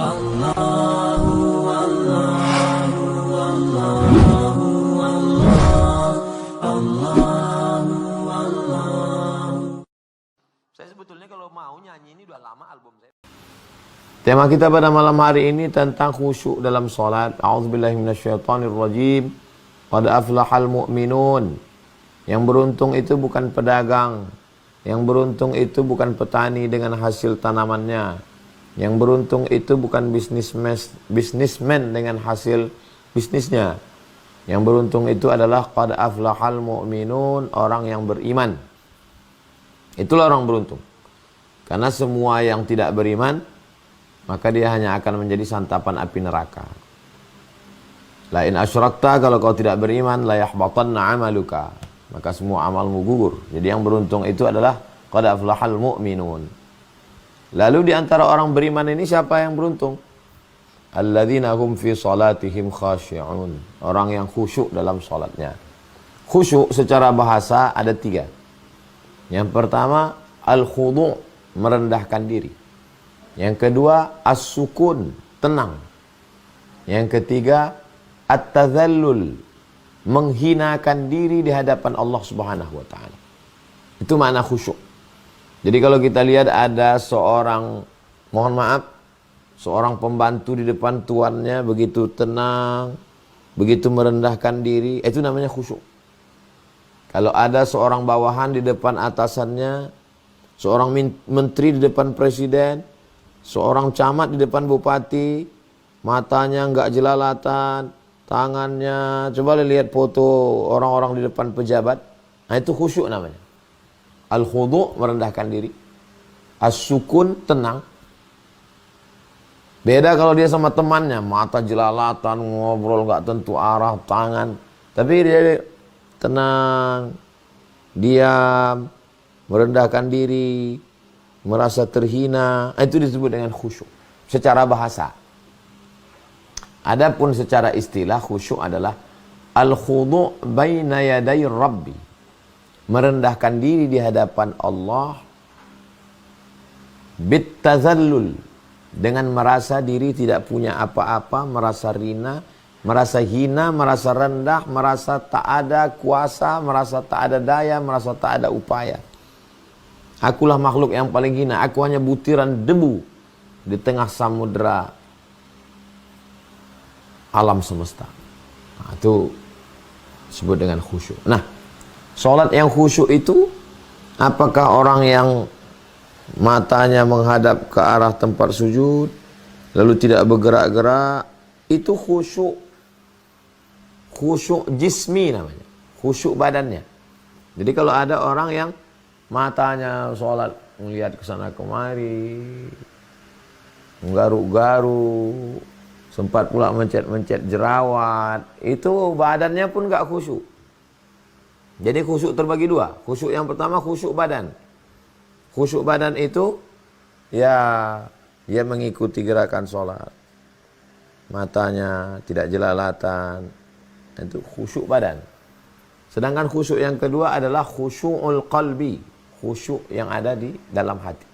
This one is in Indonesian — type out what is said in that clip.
Saya sebetulnya kalau mau nyanyi ini udah lama album saya. Tema kita pada malam hari ini tentang khusyuk dalam salat. A'udzubillahi minasyaitonirrajim. Qad aflahal mu'minun. Yang beruntung itu bukan pedagang. Yang beruntung itu bukan petani dengan hasil tanamannya. Yang beruntung itu bukan bisnismen dengan hasil bisnisnya. Yang beruntung itu adalah qad aflahal mu'minun, orang yang beriman. Itulah orang beruntung. Karena semua yang tidak beriman, maka dia hanya akan menjadi santapan api neraka. La in asyrakta, kalau kau tidak beriman, la yahbatanna amaluka, maka semua amalmu gugur. Jadi yang beruntung itu adalah qad aflahal mu'minun. Lalu di antara orang beriman ini siapa yang beruntung? Alladzina hum fi salatihim khashi'un, orang yang khusyuk dalam salatnya. Khusyuk secara bahasa ada 3. Yang pertama al-khudu', merendahkan diri. Yang kedua as-sukun, tenang. Yang ketiga at-tadhallul, menghinakan diri di hadapan Allah Subhanahu wa taala. Itu makna khusyuk. Jadi kalau kita lihat ada seorang, mohon maaf, seorang pembantu di depan tuannya begitu tenang, begitu merendahkan diri, itu namanya khusyuk. Kalau ada seorang bawahan di depan atasannya, seorang menteri di depan presiden, seorang camat di depan bupati, matanya enggak jelalatan, tangannya, coba lihat foto orang-orang di depan pejabat, nah itu khusyuk namanya. Al-khudu', merendahkan diri. As-sukun, tenang. Beda kalau dia sama temannya, mata jelalatan, ngobrol enggak tentu arah, tangan, tapi dia tenang, diam, merendahkan diri, merasa terhina, itu disebut dengan khusyuk secara bahasa. Adapun secara istilah, khusyuk adalah al-khudu' baina yaday rabbi, merendahkan diri di hadapan Allah, bittazallul, dengan merasa diri tidak punya apa-apa, merasa rina, merasa hina, merasa rendah, merasa tak ada kuasa, merasa tak ada daya, merasa tak ada upaya. Akulah makhluk yang paling hina, aku hanya butiran debu di tengah samudera alam semesta. Nah, itu disebut dengan khusyuk. Nah, sholat yang khusyuk itu, apakah orang yang matanya menghadap ke arah tempat sujud, lalu tidak bergerak-gerak, itu khusyuk. Khusyuk jismi namanya, khusyuk badannya. Jadi kalau ada orang yang matanya sholat melihat ke sana kemari, menggaruk-garuk, sempat pula mencet-mencet jerawat, itu badannya pun gak khusyuk. Jadi khusyuk terbagi 2. Khusyuk yang pertama khusyuk badan. Khusyuk badan itu ya dia mengikuti gerakan sholat, matanya tidak jelalatan, itu khusyuk badan. Sedangkan khusyuk yang kedua adalah khusyukul qalbi, khusyuk yang ada di dalam hati.